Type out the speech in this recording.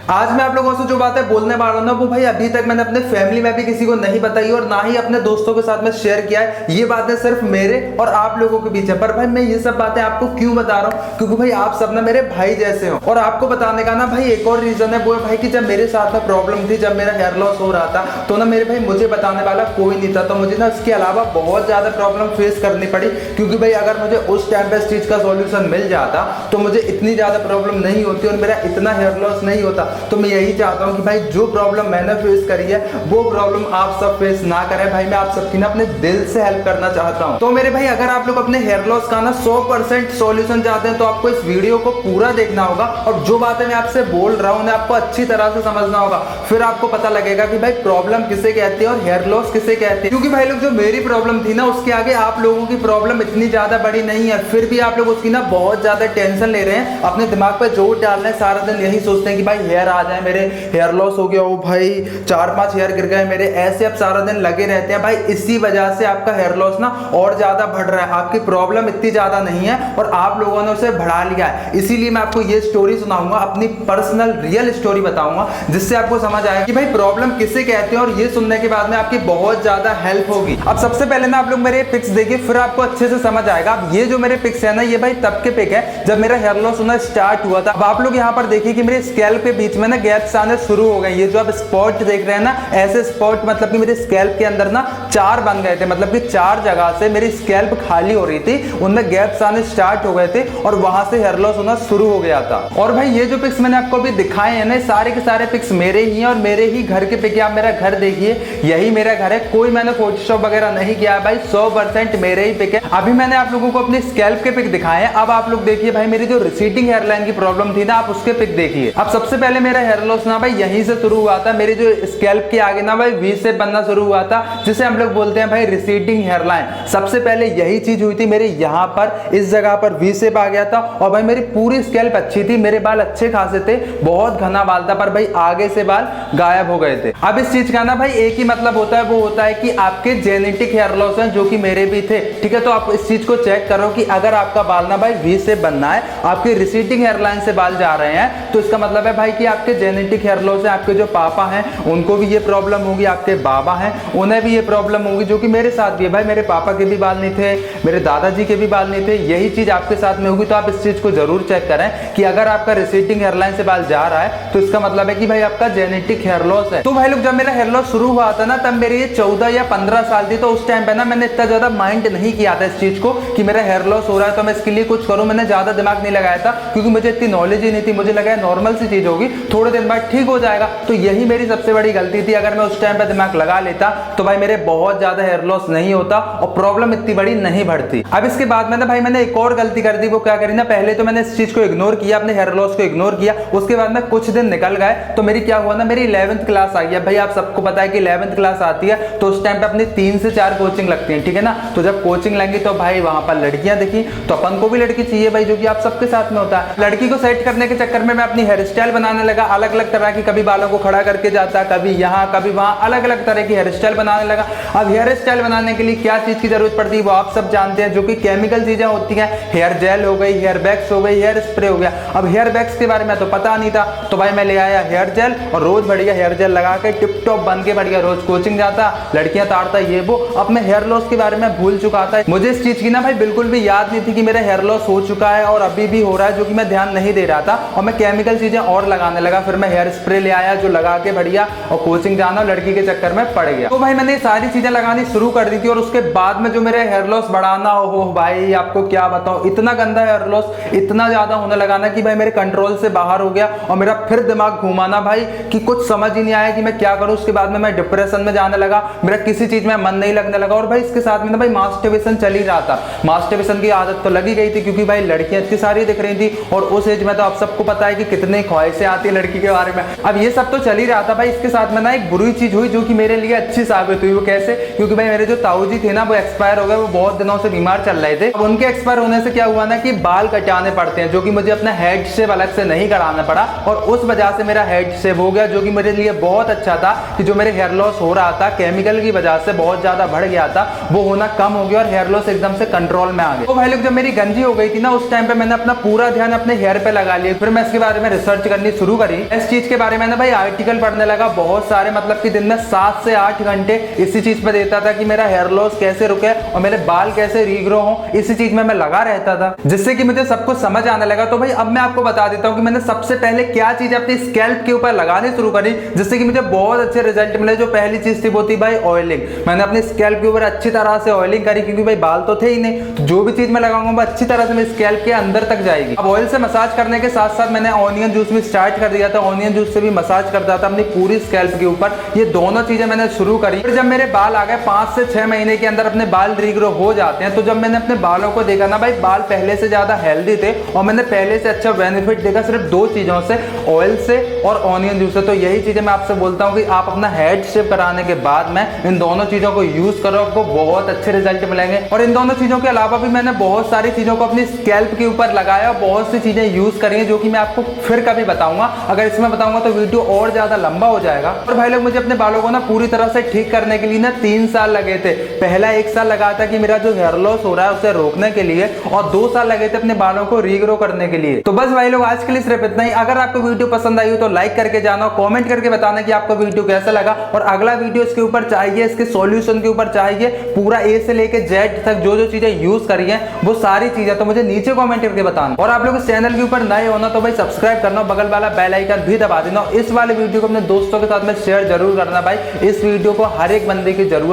आज मैं आप लोगों से जो बातें बोलने वाला हूं ना वो भाई अभी तक मैंने अपने फैमिली में भी किसी को नहीं बताई और ना ही अपने दोस्तों के साथ में शेयर किया है। ये बातें सिर्फ मेरे और आप लोगों के बीच है। पर भाई मैं ये सब बातें आपको क्यों बता रहा हूँ, क्योंकि भाई आप सब ना मेरे भाई जैसे हो। और आपको बताने का ना भाई एक और रीजन है, वो है भाई कि जब मेरे साथ में प्रॉब्लम थी, जब मेरा हेयर लॉस हो रहा था तो ना मेरे भाई मुझे बताने वाला कोई नहीं था। तो मुझे ना इसके अलावा बहुत ज्यादा प्रॉब्लम फेस करनी पड़ी, क्योंकि भाई अगर मुझे उस टाइम पे इस चीज का सॉल्यूशन मिल जाता तो मुझे इतनी ज्यादा प्रॉब्लम नहीं होती और मेरा इतना हेयर लॉस नहीं होता। तो मैं यही चाहता हूं कि भाई जो प्रॉब्लम मैंने फेस करी है वो प्रॉब्लम आप सब फेस ना करें। भाई मैं आप सबकी ना अपने दिल से हेल्प करना चाहता हूं। तो मेरे भाई अगर आप लोग अपने हेयर लॉस का ना 100% सॉल्यूशन चाहते हैं तो आपको इस वीडियो को पूरा देखना होगा और जो बातें मैं आपसे बोल रहा हूं उन्हें आपको अच्छी तरह से समझना होगा। फिर आपको पता लगेगा कि भाई प्रॉब्लम किसे कहते हैं और हेयर लॉस किसे कहते हैं। क्योंकि भाई लोग जो मेरी प्रॉब्लम थी ना उसके आगे आप लोगों की प्रॉब्लम इतनी ज्यादा बड़ी नहीं है, फिर भी आप लोग उसकी ना बहुत ज्यादा टेंशन ले रहे हैं, अपने दिमाग पे जोर डाल रहे हैं, सारा दिन यही सोचते हैं कि भाई हेयर आ जाए, मेरे हेयर लॉस हो गया हो, भाई 4-5 हेयर गिर गए मेरे, ऐसे आप सारा दिन लगे रहते हैं। भाई इसी वजह से आपका हेयर लॉस ना और ज्यादा बढ़ रहा है। आपकी प्रॉब्लम इतनी ज्यादा नहीं है और आप लोगों ने उसे बढ़ा लिया है। इसीलिए मैं आपको ये स्टोरी सुनाऊंगा, अपनी पर्सनल रियल स्टोरी बताऊंगा, जिससे आपको समझ आएगा कि भाई प्रॉब्लम किसे कहते हैं। और ये सुनने के बाद में आपकी बहुत ज्यादा हेल्प होगी। अब सबसे पहले ना आप लोग मेरे पिक्स देखिए, फिर आपको अच्छे से समझ आएगा। अब ये जो मेरे पिक्स है ना, ये भाई तब के पिक है जब मेरा हेयर लॉस होना स्टार्ट हुआ था। अब आप लोग यहाँ पर देखिए कि मेरे स्कैल्प के बीच में ना गैप्स आने शुरू हो गए। ये जो आप स्पॉट देख रहे हैं ना, ऐसे स्पॉट मतलब कि मेरे स्कैल्प के अंदर ना 4 बन गए थे, मतलब कि 4 जगह से मेरी स्कैल्प खाली हो रही थी, उनमें गैप्स आने स्टार्ट हो गए थे और वहां से हेयर लॉस होना शुरू हो गया था। और भाई ये जो पिक्स मैंने आपको अभी दिखाए हैं ना, सारे के सारे पिक्स मेरे ही हैं और मेरे ही घर के पिक है। आप मेरा घर देखिए, यही मेरा घर है, कोई मैंने फोटोशॉप वगैरह नहीं किया है भाई, 100% मेरे ही पिक है। अभी मैंने आप लोगों को अपने स्कैल्प के पिक दिखाए हैं। अब आप लोग देखिए भाई मेरी जो रिसीडिंग हेयरलाइन की प्रॉब्लम थी ना, आप उसके पिक देखिए। अब सबसे पहले मेरा हेयर लॉस ना भाई यहीं से शुरू हुआ था, मेरी जो स्कैल्प के आगे ना भाई वी शेप बनना शुरू हुआ था, जिसे हम लोग बोलते हैं भाई रिसीडिंग हेयरलाइन। सबसे पहले यही चीज हुई थी मेरे यहाँ पर, इस जगह पर वी शेप आ गया था। और भाई मेरी पूरी स्कैल्प अच्छी थी, मेरे बाल अच्छे खासे थे, बहुत घना बाल था, पर भाई आगे से बाल गायब हो गए थे। अब इस चीज का ना भाई एक ही मतलब होता है, वो होता है कि आपके जेनेटिक हेयर लॉस है, जो कि मेरे भी थे। ठीक है, तो आप इस चीज को चेक करो कि अगर आपका बाल ना भाई वी शेप बनना है, आपके रिसीडिंग हेयरलाइन से बाल जा रहे हैं, तो इसका मतलब है भाई कि आपके जेनेटिक हेयर लॉस है। आपके जो पापा हैं उनको भी ये प्रॉब्लम होगी, आपके बाबा हैं उन्हें भी ये प्रॉब्लम होगी, जो कि मेरे साथ भी है। भाई मेरे पापा के भी बाल नहीं थे, मेरे दादाजी के भी बाल नहीं थे, यही चीज आपके साथ में होगी। तो आप इस चीज को जरूर चेक करें कि अगर आपका रिसीडिंग हेयरलाइन से बाल जा रहा है तो इसका मतलब है कि भाई आपका जेनेटिक हेयर लॉस है। तो भाई लोग जब मेरा हेयर लॉस शुरू हुआ था ना, तब मेरी ये 14 या 15 साल थी। तो उस टाइम पे ना मैंने इतना ज्यादा माइंड नहीं किया था इस चीज को कि मेरा हेयर लॉस हो रहा है तो मैं इसके लिए कुछ करूं। मैंने ज्यादा दिमाग नहीं लगाया था, क्योंकि मुझे इतनी नॉलेज ही नहीं थी। मुझे लगा नॉर्मल सी चीज होगी, थोड़े दिन बाद ठीक हो जाएगा। तो यही मेरी सबसे बड़ी गलती थी। अगर मैं उस टाइम पे दिमाग लगा लेता तो भाई मेरे बहुत ज्यादा हेयर लॉस नहीं होता और प्रॉब्लम इतनी बड़ी नहीं बढ़ती। अब इसके बाद में ना भाई मैंने एक और गलती कर दी। वो क्या करी ना, पहले तो मैंने इस चीज को इग्नोर किया, अपने हेयर लॉस को इग्नोर किया। उसके बाद में कुछ दिन निकल गए तो मेरी क्या हुआ ना, मेरी 11th क्लास आई है। भाई आप सबको पता है कि 11th क्लास आती है तो उस टाइम पे अपनी 3 से 4 कोचिंग लगती है, ठीक है ना। तो जब कोचिंग लेंगी तो भाई वहां पर लड़कियां दिखी, तो अपन को भी लड़की चाहिए भाई, जो कि आप सबके साथ में होता है। लड़की को सेट करने के चक्कर में मैं अपनी हेयर स्टाइल बनाने लगा, अलग अलग तरह की, कभी बालों को खड़ा करके जाता, कभी यहाँ कभी वहां, अलग अलग तरह की हेयर स्टाइल बनाने लगा। अब हेयर स्टाइल बनाने के लिए क्या चीज की जरूरत पड़ती है वो आप सब जानते हैं, जो कि केमिकल चीजें होती हैं। हेयर जेल हो गई, हेयर वैक्स हो गई, हेयर स्प्रे हो गया। अब हेयर वैक्स के बारे में तो पता नहीं था, तो भाई मैं ले आया हेयर जेल और रोज बढ़िया हेयर जेल लगा के टिप टॉप बन के बढ़िया रोज कोचिंग जाता, लड़कियां ताड़ता, ये वो। अब मैं हेयर लॉस के बारे में भूल चुका था। मुझे इस चीज की ना भाई बिल्कुल भी याद नहीं थी कि मेरा हेयर लॉस हो चुका है और अभी भी हो रहा है, जो कि मैं ध्यान नहीं दे रहा था। और मैं केमिकल चीजें और लगाने लगा। फिर मैं हेयर स्प्रे ले आया जो लगा के बढ़िया, और कोचिंग जाना, लड़की के चक्कर में पड़ गया। तो भाई मैंने सारी चीजें लगानी शुरू कर दी थी। और उसके बाद में जो मेरा हेयर लॉस बढ़ाना, हो भाई आपको क्या बताऊं, इतना गंदा हेयर लॉस, इतना ज्यादा होने लगा ना कि भाई मेरे कंट्रोल से बाहर हो गया। और मेरा फिर दिमाग घुमाना भाई कि कुछ समझ ही नहीं आया कि मैं क्या करूं। उसके बाद में मैं डिप्रेशन में जाने लगा, मेरा किसी चीज में मन नहीं लगने लगा। और भाई इसके साथ में ना भाई मास्टरबेशन चल ही रहा था। मास्टरबेशन की आदत तो लगी गई थी, क्योंकि भाई लड़कियां इतनी सारी दिख रही थी और उस एज में तो आप सबको पता है कि कितने ख्वाहिशें आती है लड़की के बारे में। अब ये सब तो चल ही रहा था भाई। इसके साथ में ना एक बुरी चीज हुई जो कि मेरे लिए अच्छी साबित हुई। वो कैसे, क्योंकि भाई मेरे जो ताऊजी थे ना वो एक्सपायर हो गए। वो बहुत दिनों से बीमार चल रहे थे। अब उनके एक्सपायर होने से क्या हुआ ना कि बाल कटाने पड़ते हैं, जो कि मुझे अपना हेड शेव अलग से नहीं कराना पड़ा। और उस वजह से मेरा हेड शेव हो गया, जो कि मेरे लिए बहुत अच्छा था। कि जो मेरे हेयर लॉस हो रहा था केमिकल की वजह से बहुत ज्यादा बढ़ गया था, वो होना कम हो गया और हेयर लॉस एकदम से कंट्रोल में आ गया। तो भाई लोग जब मेरी गंजी हो गई थी ना, उस टाइम पे मैंने अपना पूरा ध्यान अपने हेयर पे लगा लिया। फिर मैं इसके बारे में रिसर्च करनी शुरू शुरू करी, इस चीज के बारे में ना भाई आर्टिकल पढ़ने लगा बहुत सारे, मतलब कि दिन में 7 से 8 घंटे इसी चीज पे देता था कि मेरा हेयर लॉस कैसे रुके और मेरे बाल कैसे रीग्रो हो, इसी चीज में मैं लगा रहता था, जिससे कि मुझे सब कुछ समझ आने लगा। तो भाई अब मैं आपको बता देता हूँ कि मैंने सबसे पहले क्या चीज अपनी स्कैल्प के ऊपर लगानी शुरू करी, जिससे कि मुझे बहुत अच्छे रिजल्ट मिले। जो पहली चीज थी वो थी भाई ऑयलिंग। मैंने अपनी स्कैल्प के ऊपर अच्छी तरह से ऑयलिंग करी, क्योंकि भाई बाल तो थे ही नहीं, तो जो भी चीज मैं लगाऊंगा वो अच्छी तरह से मेरी स्कैल्प के अंदर तक जाएगी। अब ऑयल से मसाज करने के साथ साथ मैंने ऑनियन जूस भी स्टार्ट कर दिया था, ऑनियन जूस से भी मसाज करता था अपनी पूरी स्कैल्प के ऊपर। ये दोनों चीजें मैंने शुरू करी। फिर जब मेरे बाल आ गए 5 से 6 महीने के अंदर अपने बाल रीग्रो हो जाते हैं, तो जब मैंने अपने बालों को देखा ना भाई, बाल पहले से ज्यादा हेल्दी थे और मैंने पहले से अच्छा बेनिफिट देखा सिर्फ 2 चीजों से, ऑयल से और ऑनियन जूस से। तो यही चीजें मैं आपसे बोलता हूँ कि आप अपना हेड शेप कराने के बाद में इन दोनों चीजों को यूज करो, आपको बहुत अच्छे रिजल्ट मिलेंगे। और इन दोनों चीजों के अलावा भी मैंने बहुत सारी चीजों को अपनी स्कैल्प के ऊपर लगाया, बहुत सी चीजें यूज करी हैं, जो कि मैं आपको फिर कभी बताऊंगा। अगर इसमें बताऊंगा तो वीडियो और ज्यादा लंबा हो जाएगा। और भाई लोग, मुझे अपने बालों को ना पूरी तरह से ठीक करने के लिए ना 3 साल लगे थे। पहला 1 साल लगा था कि मेरा जो हेयर लॉस हो रहा है उसे रोकने के लिए, और 2 साल लगे थे अपने बालों को रीग्रो करने के लिए। तो बस भाई लोग, आज के लिए सिर्फ इतना ही। अगर आपको वीडियो पसंद आई हो तो लाइक करके जाना, कमेंट करके बताना कि आपको वीडियो कैसा लगा, और अगला वीडियो इसके ऊपर चाहिए, इसके सॉल्यूशन के ऊपर चाहिए, पूरा ए से लेके जेड तक जो जो चीजें यूज करी हैं वो सारी चीजें, तो मुझे नीचे कमेंट करके बताना। और आप लोग इस चैनल के ऊपर नए होना तो भाई सब्सक्राइब करना, बगल वाला बेल आइकन भी दबा देना। इस वाले वीडियो को अपने दोस्तों के साथ में शेयर जरूर करना भाई, इस वीडियो को हर एक बंदे की जरूरत